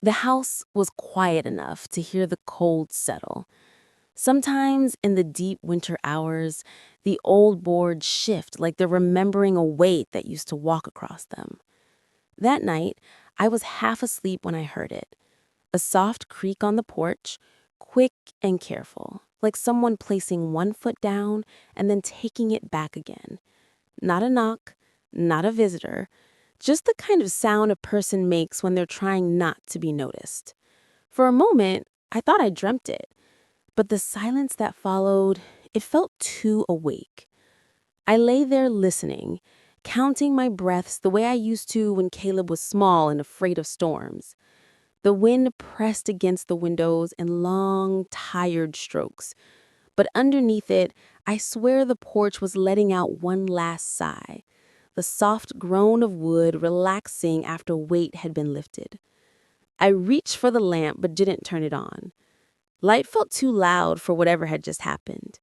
The house was quiet enough to hear the cold settle. Sometimes in the deep winter hours, the old boards shift like they're remembering a weight that used to walk across them. That night, I was half asleep when I heard it. A soft creak on the porch, quick and careful, like someone placing one foot down and then taking it back again. Not a knock, not a visitor, just the kind of sound a person makes when they're trying not to be noticed. For a moment, I thought I dreamt it, but the silence that followed, it felt too awake. I lay there listening, counting my breaths the way I used to when Caleb was small and afraid of storms. The wind pressed against the windows in long, tired strokes. But underneath it, I swear the porch was letting out one last sigh, the soft groan of wood relaxing after weight had been lifted. I reached for the lamp but didn't turn it on. Light felt too loud for whatever had just happened.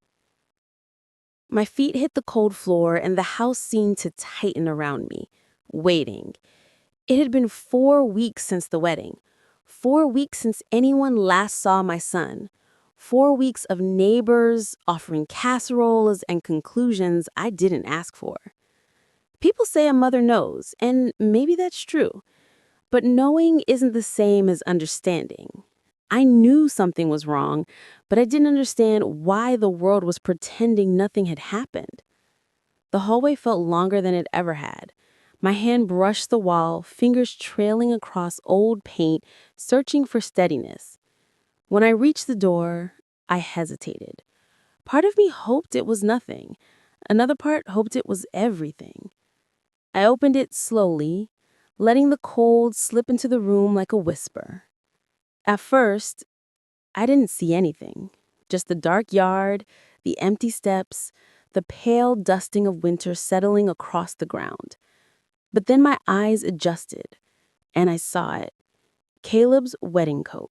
My feet hit the cold floor and the house seemed to tighten around me, waiting. It had been 4 weeks since the wedding, 4 weeks since anyone last saw my son, 4 weeks of neighbors offering casseroles and conclusions I didn't ask for. People say a mother knows, and maybe that's true, but knowing isn't the same as understanding. I knew something was wrong, but I didn't understand why the world was pretending nothing had happened. The hallway felt longer than it ever had. My hand brushed the wall, fingers trailing across old paint, searching for steadiness. When I reached the door, I hesitated. Part of me hoped it was nothing. Another part hoped it was everything. I opened it slowly, letting the cold slip into the room like a whisper. At first, I didn't see anything. Just the dark yard, the empty steps, the pale dusting of winter settling across the ground. But then my eyes adjusted, and I saw it. Caleb's wedding coat,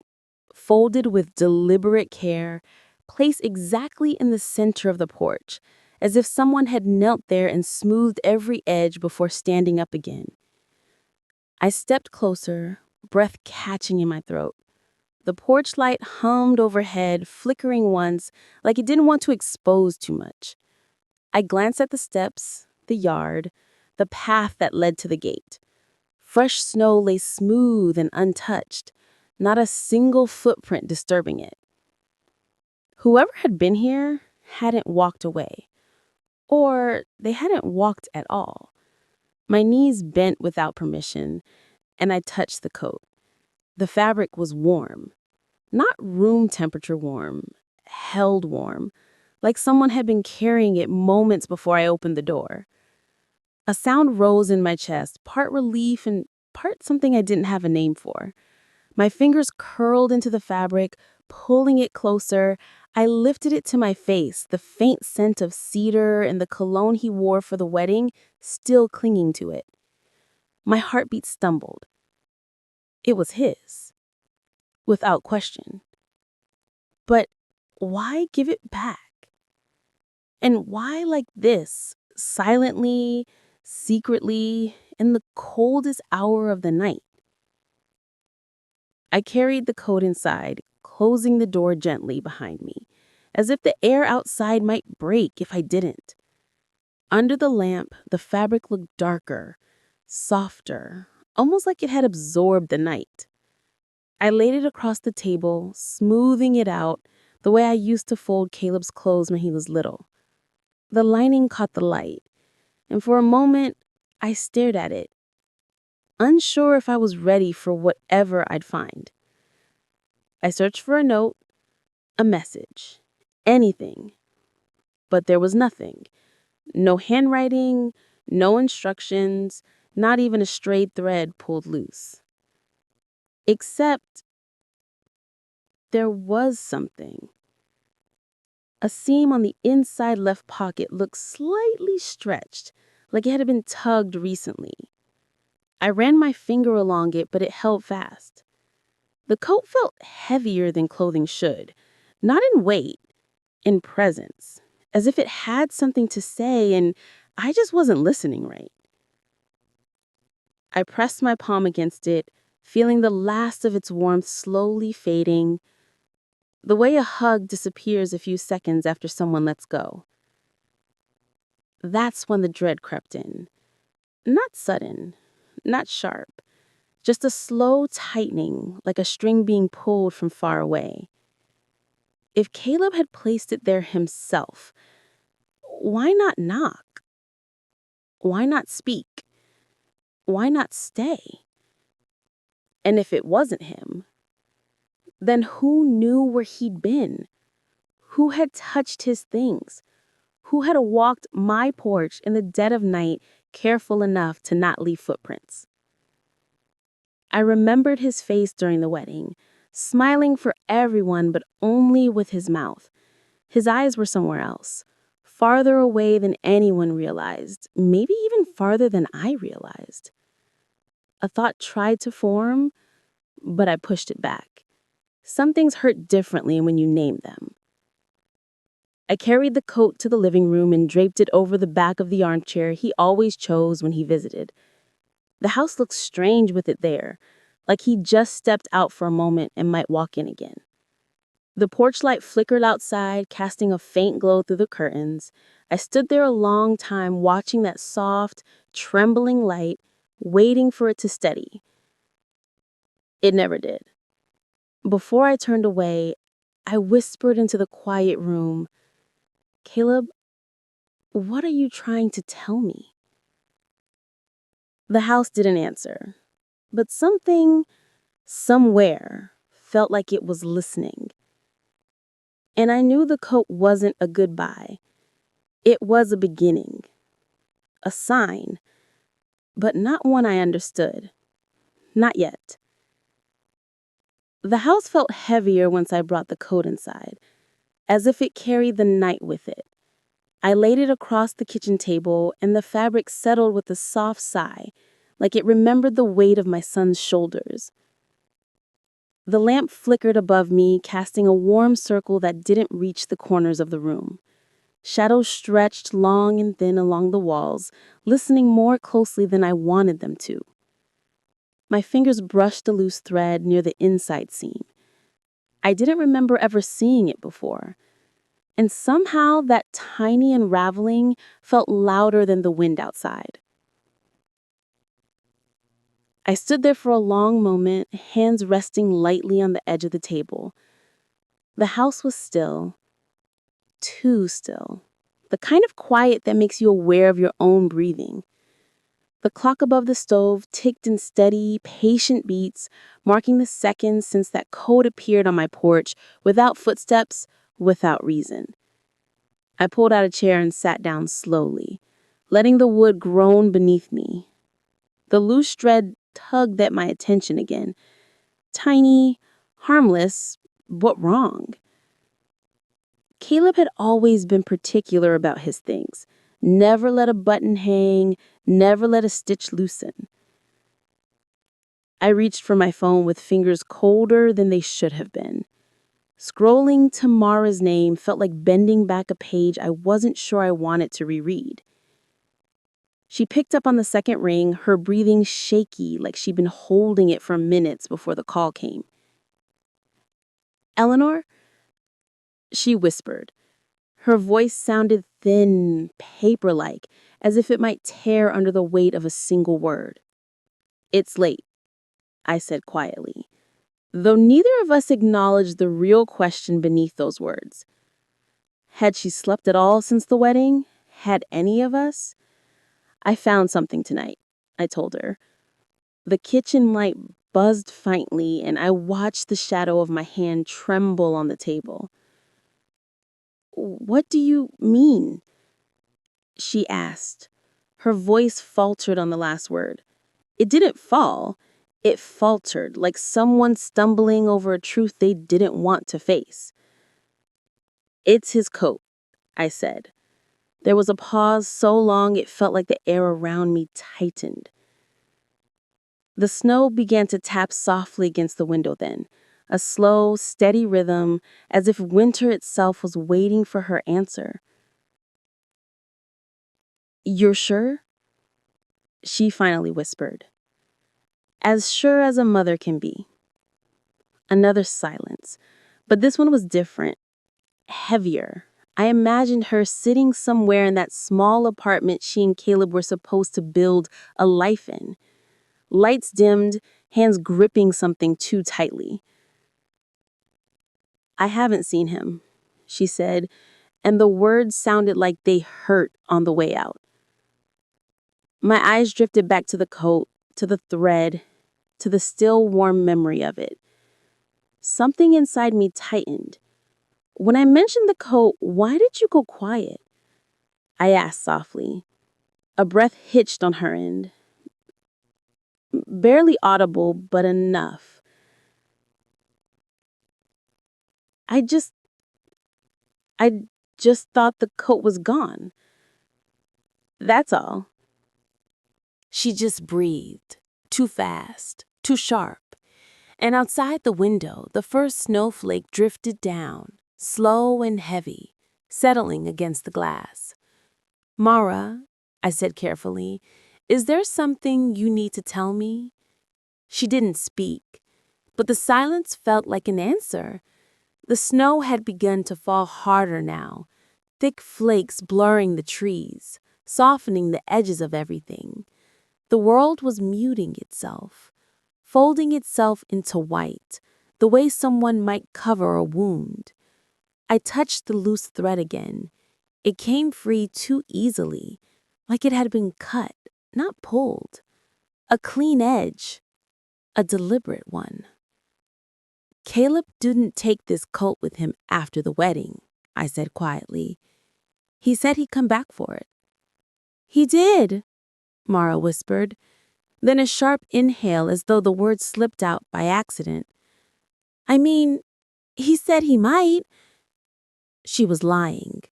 folded with deliberate care, placed exactly in the center of the porch, as if someone had knelt there and smoothed every edge before standing up again. I stepped closer, breath catching in my throat. The porch light hummed overhead, flickering once, like it didn't want to expose too much. I glanced at the steps, the yard, the path that led to the gate. Fresh snow lay smooth and untouched, not a single footprint disturbing it. Whoever had been here hadn't walked away, or they hadn't walked at all. My knees bent without permission, and I touched the coat. The fabric was warm, not room temperature warm, held warm, like someone had been carrying it moments before I opened the door. A sound rose in my chest, part relief and part something I didn't have a name for. My fingers curled into the fabric, pulling it closer. I lifted it to my face, the faint scent of cedar and the cologne he wore for the wedding still clinging to it. My heartbeat stumbled. It was his, without question. But why give it back? And why like this, silently, secretly, in the coldest hour of the night? I carried the coat inside, closing the door gently behind me, as if the air outside might break if I didn't. Under the lamp, the fabric looked darker, softer, almost like it had absorbed the night. I laid it across the table, smoothing it out the way I used to fold Caleb's clothes when he was little. The lining caught the light, and for a moment, I stared at it, unsure if I was ready for whatever I'd find. I searched for a note, a message, anything, but there was nothing. No handwriting, no instructions, not even a strayed thread pulled loose. Except there was something. A seam on the inside left pocket looked slightly stretched, like it had been tugged recently. I ran my finger along it, but it held fast. The coat felt heavier than clothing should, not in weight, in presence, as if it had something to say and I just wasn't listening right. I pressed my palm against it, feeling the last of its warmth slowly fading, the way a hug disappears a few seconds after someone lets go. That's when the dread crept in. Not sudden, not sharp, just a slow tightening, like a string being pulled from far away. If Caleb had placed it there himself, why not knock? Why not speak? Why not stay? And if it wasn't him, then who knew where he'd been? Who had touched his things? Who had walked my porch in the dead of night, careful enough to not leave footprints? I remembered his face during the wedding, smiling for everyone but only with his mouth. His eyes were somewhere else, farther away than anyone realized, maybe even farther than I realized. A thought tried to form, but I pushed it back. Some things hurt differently when you name them. I carried the coat to the living room and draped it over the back of the armchair he always chose when he visited. The house looked strange with it there, like he just stepped out for a moment and might walk in again. The porch light flickered outside, casting a faint glow through the curtains. I stood there a long time watching that soft, trembling light, waiting for it to steady. It never did. Before I turned away, I whispered into the quiet room, "Caleb, what are you trying to tell me?" The house didn't answer, but something, somewhere, felt like it was listening. And I knew the coat wasn't a goodbye. It was a beginning, a sign, but not one I understood. Not yet. The house felt heavier once I brought the coat inside, as if it carried the night with it. I laid it across the kitchen table, and the fabric settled with a soft sigh, like it remembered the weight of my son's shoulders. The lamp flickered above me, casting a warm circle that didn't reach the corners of the room. Shadows stretched long and thin along the walls, listening more closely than I wanted them to. My fingers brushed the loose thread near the inside seam. I didn't remember ever seeing it before, and somehow that tiny unraveling felt louder than the wind outside. I stood there for a long moment, hands resting lightly on the edge of the table. The house was still, too still, the kind of quiet that makes you aware of your own breathing. The clock above the stove ticked in steady, patient beats, marking the seconds since that coat appeared on my porch, without footsteps, without reason. I pulled out a chair and sat down slowly, letting the wood groan beneath me. The loose thread tugged at my attention again. Tiny, harmless, but wrong. Caleb had always been particular about his things. Never let a button hang, never let a stitch loosen. I reached for my phone with fingers colder than they should have been. Scrolling Tamara's name felt like bending back a page I wasn't sure I wanted to reread. She picked up on the second ring, her breathing shaky like she'd been holding it for minutes before the call came. "Eleanor?" she whispered. Her voice sounded thin, paper-like, as if it might tear under the weight of a single word. "It's late," I said quietly, though neither of us acknowledged the real question beneath those words. Had she slept at all since the wedding? Had any of us? "I found something tonight," I told her. The kitchen light buzzed faintly, and I watched the shadow of my hand tremble on the table. "What do you mean?" she asked. Her voice faltered on the last word. It didn't fall. It faltered, like someone stumbling over a truth they didn't want to face. "It's his coat," I said. There was a pause so long it felt like the air around me tightened. The snow began to tap softly against the window then, a slow, steady rhythm, as if winter itself was waiting for her answer. "You're sure?" she finally whispered. As sure as a mother can be. Another silence. But this one was different, heavier. I imagined her sitting somewhere in that small apartment she and Caleb were supposed to build a life in. Lights dimmed, hands gripping something too tightly. "I haven't seen him," she said, and the words sounded like they hurt on the way out. My eyes drifted back to the coat, to the thread, to the still warm memory of it. Something inside me tightened. "When I mentioned the coat, why did you go quiet?" I asked softly. A breath hitched on her end. Barely audible, but enough. I just I just thought the coat was gone. That's all." She just breathed, too fast, too sharp. And outside the window, the first snowflake drifted down, slow and heavy, settling against the glass. "Mara," I said carefully, "is there something you need to tell me?" She didn't speak, but the silence felt like an answer. The snow had begun to fall harder now, thick flakes blurring the trees, softening the edges of everything. The world was muting itself, folding itself into white, the way someone might cover a wound. I touched the loose thread again. It came free too easily, like it had been cut, not pulled. A clean edge, a deliberate one. "Caleb didn't take this coat with him after the wedding," I said quietly. "He said he'd come back for it." "He did," Mara whispered. Then a sharp inhale as though the word slipped out by accident. "I mean, he said he might." She was lying.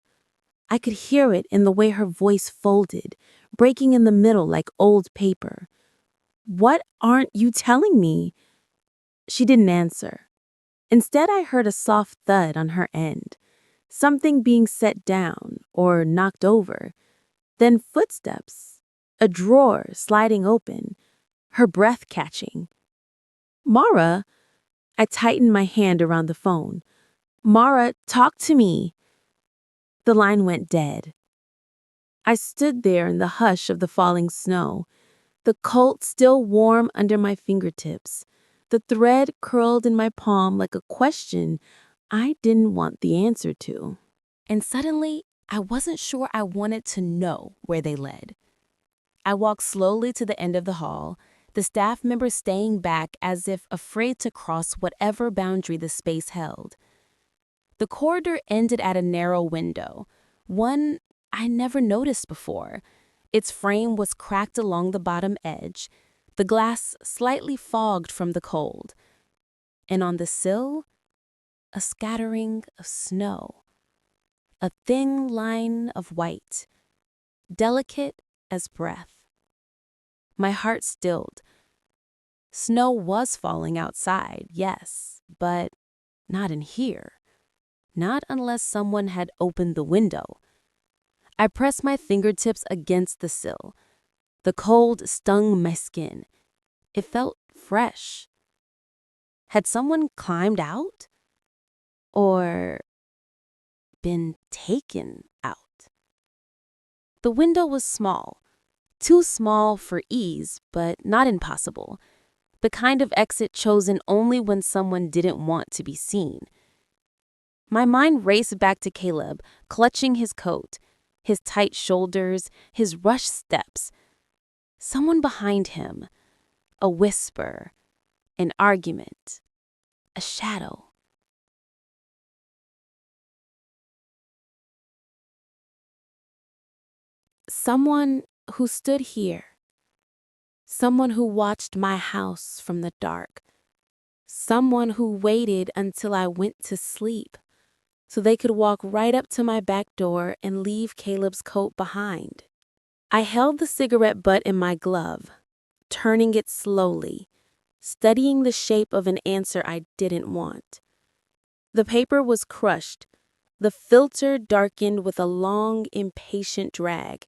I could hear it in the way her voice folded, breaking in the middle like old paper. "What aren't you telling me?" She didn't answer. Instead, I heard a soft thud on her end, something being set down or knocked over. Then footsteps, a drawer sliding open, her breath catching. "Mara," I tightened my hand around the phone. "Mara, talk to me." The line went dead. I stood there in the hush of the falling snow, the coat still warm under my fingertips, the thread curled in my palm like a question I didn't want the answer to. And suddenly, I wasn't sure I wanted to know where they led. I walked slowly to the end of the hall, the staff member staying back as if afraid to cross whatever boundary the space held. The corridor ended at a narrow window, one I never noticed before. Its frame was cracked along the bottom edge, the glass slightly fogged from the cold. And on the sill, a scattering of snow. A thin line of white, delicate as breath. My heart stilled. Snow was falling outside, yes, but not in here. Not unless someone had opened the window. I pressed my fingertips against the sill. The cold stung my skin. It felt fresh. Had someone climbed out? Or been taken out? The window was small. Too small for ease, but not impossible. The kind of exit chosen only when someone didn't want to be seen. My mind raced back to Caleb, clutching his coat, his tight shoulders, his rushed steps. Someone behind him. A whisper. An argument. A shadow. Someone who stood here. Someone who watched my house from the dark. Someone who waited until I went to sleep so they could walk right up to my back door and leave Caleb's coat behind. I held the cigarette butt in my glove, turning it slowly, studying the shape of an answer I didn't want. The paper was crushed, the filter darkened with a long, impatient drag,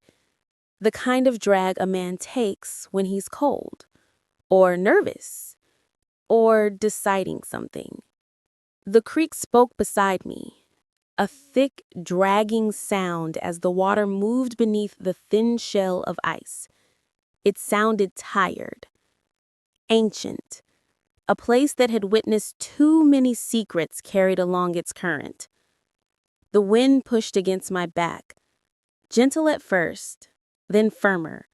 the kind of drag a man takes when he's cold. or nervous, or deciding something. The creek spoke beside me, a thick, dragging sound as the water moved beneath the thin shell of ice. It sounded tired, ancient, a place that had witnessed too many secrets carried along its current. The wind pushed against my back, gentle at first, then firmer,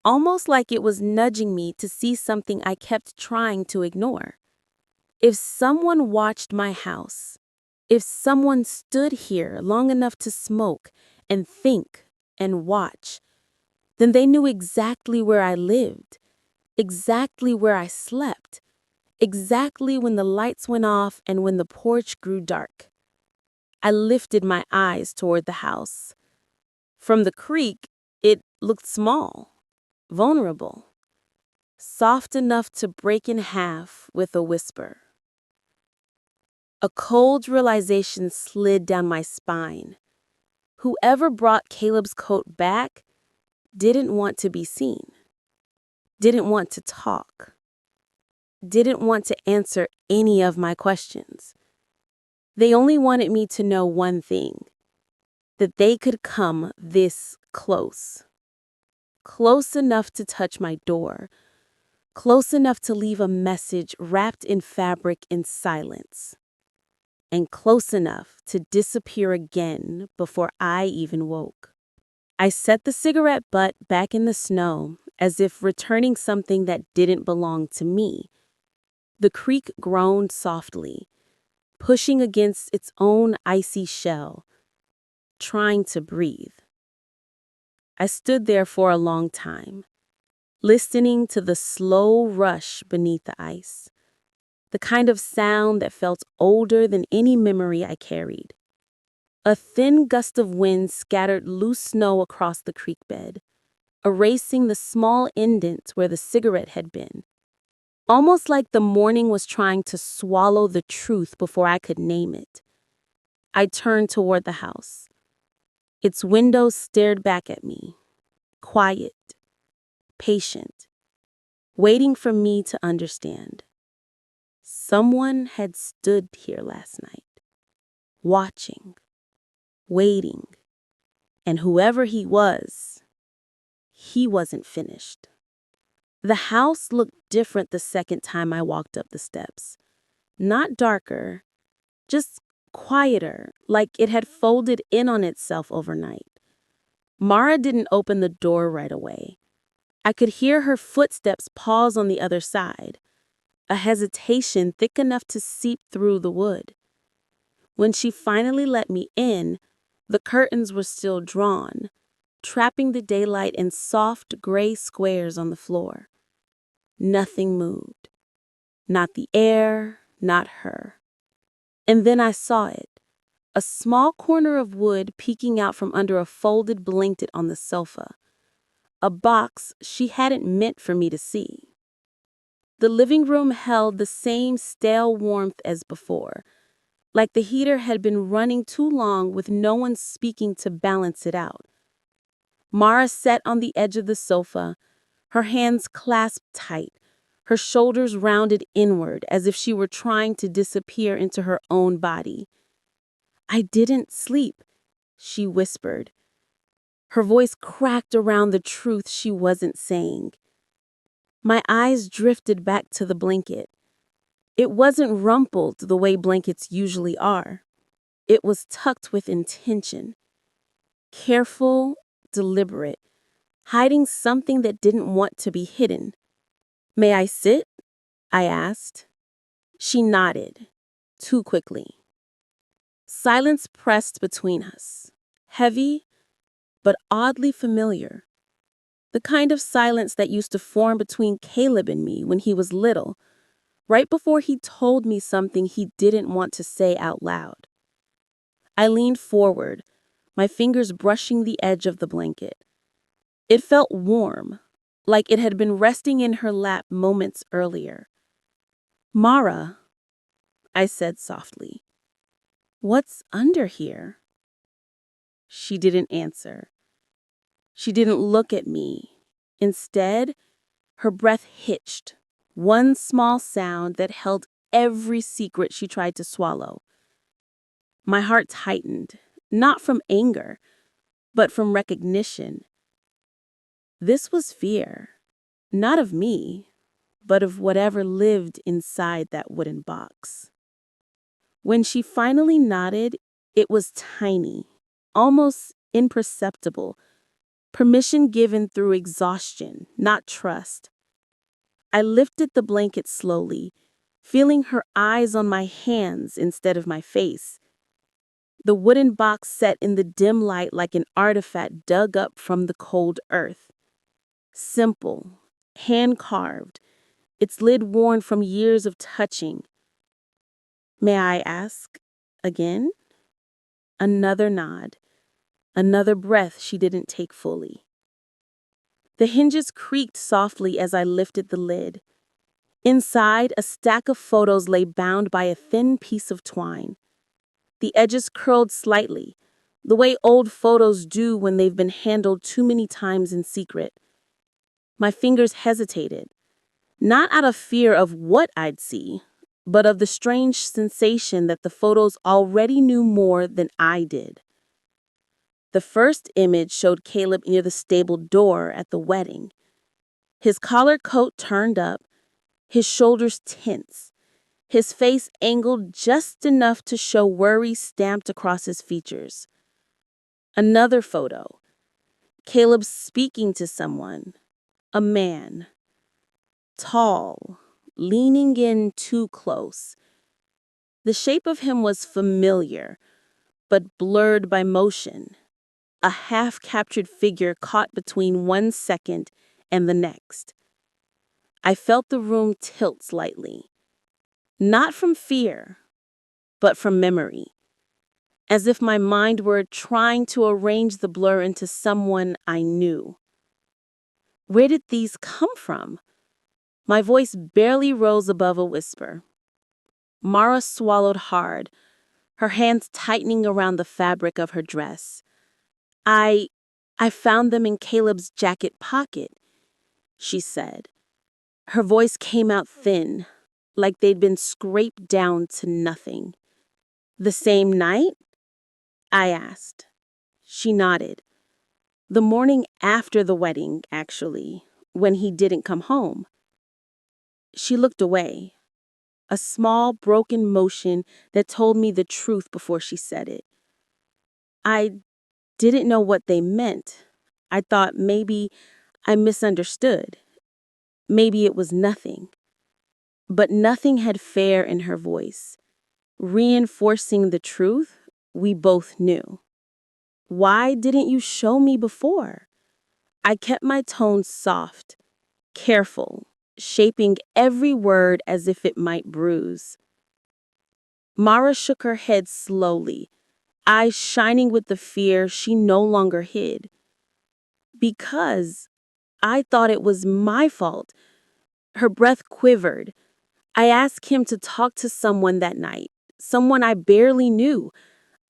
almost like it was nudging me to see something I kept trying to ignore. If someone watched my house, if someone stood here long enough to smoke and think and watch, then they knew exactly where I lived, exactly where I slept, exactly when the lights went off and when the porch grew dark. I lifted my eyes toward the house. From the creek, it looked small, vulnerable, soft enough to break in half with a whisper. A cold realization slid down my spine. Whoever brought Caleb's coat back didn't want to be seen, didn't want to talk, didn't want to answer any of my questions. They only wanted me to know one thing, that they could come this close. Close enough to touch my door, close enough to leave a message wrapped in fabric in silence, and close enough to disappear again before I even woke. I set the cigarette butt back in the snow as if returning something that didn't belong to me. The creek groaned softly, pushing against its own icy shell, trying to breathe. I stood there for a long time, listening to the slow rush beneath the ice, the kind of sound that felt older than any memory I carried. A thin gust of wind scattered loose snow across the creek bed, erasing the small indents where the cigarette had been. Almost like the morning was trying to swallow the truth before I could name it. I turned toward the house. Its windows stared back at me, quiet, patient, waiting for me to understand. Someone had stood here last night, watching, waiting, and whoever he wasn't finished. The house looked different the second time I walked up the steps. Not darker, just quieter, like it had folded in on itself overnight. Mara didn't open the door right away. I could hear her footsteps pause on the other side, a hesitation thick enough to seep through the wood. When she finally let me in, the curtains were still drawn, trapping the daylight in soft gray squares on the floor. Nothing moved. Not the air, not her. And then I saw it. A small corner of wood peeking out from under a folded blanket on the sofa. A box she hadn't meant for me to see. The living room held the same stale warmth as before, like the heater had been running too long with no one speaking to balance it out. Mara sat on the edge of the sofa, her hands clasped tight, her shoulders rounded inward as if she were trying to disappear into her own body. "I didn't sleep," she whispered. Her voice cracked around the truth she wasn't saying. My eyes drifted back to the blanket. It wasn't rumpled the way blankets usually are. It was tucked with intention. Careful, deliberate, hiding something that didn't want to be hidden. "May I sit?" I asked. She nodded, too quickly. Silence pressed between us, heavy, but oddly familiar. The kind of silence that used to form between Caleb and me when he was little, right before he told me something he didn't want to say out loud. I leaned forward, my fingers brushing the edge of the blanket. It felt warm, like it had been resting in her lap moments earlier. "Mara," I said softly, "what's under here?" She didn't answer. She didn't look at me. Instead, her breath hitched, One small sound that held every secret she tried to swallow. My heart tightened, not from anger, but from recognition. This was fear, not of me, but of whatever lived inside that wooden box. When she finally nodded, it was tiny, almost imperceptible, permission given through exhaustion, not trust. I lifted the blanket slowly, feeling her eyes on my hands instead of my face. The wooden box set in the dim light like an artifact dug up from the cold earth. Simple, hand-carved, its lid worn from years of touching. May I ask again? Another nod, another breath she didn't take fully. The hinges creaked softly as I lifted the lid. Inside, a stack of photos lay bound by a thin piece of twine. The edges curled slightly, the way old photos do when they've been handled too many times in secret. My fingers hesitated, not out of fear of what I'd see, but of the strange sensation that the photos already knew more than I did. The first image showed Caleb near the stable door at the wedding. His collared coat turned up, his shoulders tense, his face angled just enough to show worry stamped across his features. Another photo. Caleb speaking to someone. A man. Tall, leaning in too close. The shape of him was familiar, but blurred by motion. A half-captured figure caught between 1 second and the next. I felt the room tilt slightly. Not from fear, but from memory. As if my mind were trying to arrange the blur into someone I knew. Where did these come from? My voice barely rose above a whisper. Mara swallowed hard, her hands tightening around the fabric of her dress. I found them in Caleb's jacket pocket, she said. Her voice came out thin, like they'd been scraped down to nothing. The same night? I asked. She nodded. The morning after the wedding, actually, when he didn't come home. She looked away, a small, broken motion that told me the truth before she said it. I didn't know what they meant. I thought maybe I misunderstood. Maybe it was nothing. But nothing had fear in her voice, reinforcing the truth we both knew. Why didn't you show me before? I kept my tone soft, careful, shaping every word as if it might bruise. Mara shook her head slowly, eyes shining with the fear she no longer hid. Because I thought it was my fault. Her breath quivered. I asked him to talk to someone that night, someone I barely knew.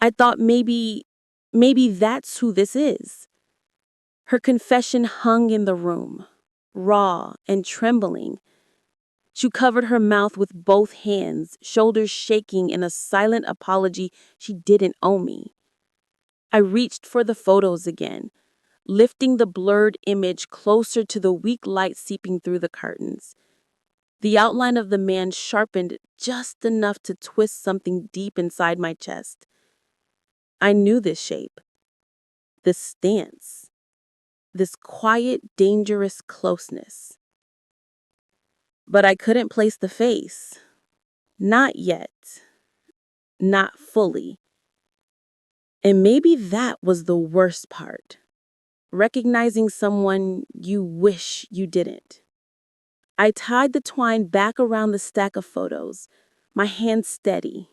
I thought maybe that's who this is. Her confession hung in the room, raw and trembling. She covered her mouth with both hands, shoulders shaking in a silent apology she didn't owe me. I reached for the photos again, lifting the blurred image closer to the weak light seeping through the curtains. The outline of the man sharpened just enough to twist something deep inside my chest. I knew this shape, this stance, this quiet, dangerous closeness. But I couldn't place the face. Not yet. Not fully. And maybe that was the worst part. Recognizing someone you wish you didn't. I tied the twine back around the stack of photos, my hand steady,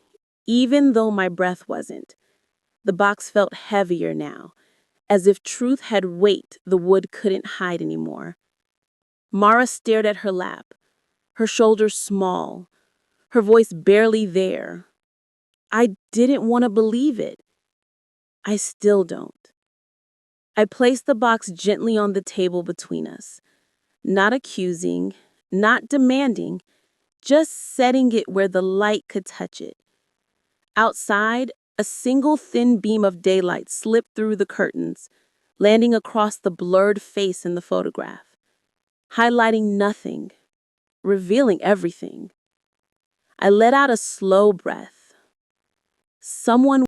even though my breath wasn't. The box felt heavier now, as if truth had weight the wood couldn't hide anymore. Mara stared at her lap, her shoulders small, her voice barely there. I didn't want to believe it. I still don't. I placed the box gently on the table between us, not accusing, not demanding, just setting it where the light could touch it. Outside, a single thin beam of daylight slipped through the curtains, landing across the blurred face in the photograph, highlighting nothing, revealing everything. I let out a slow breath. Someone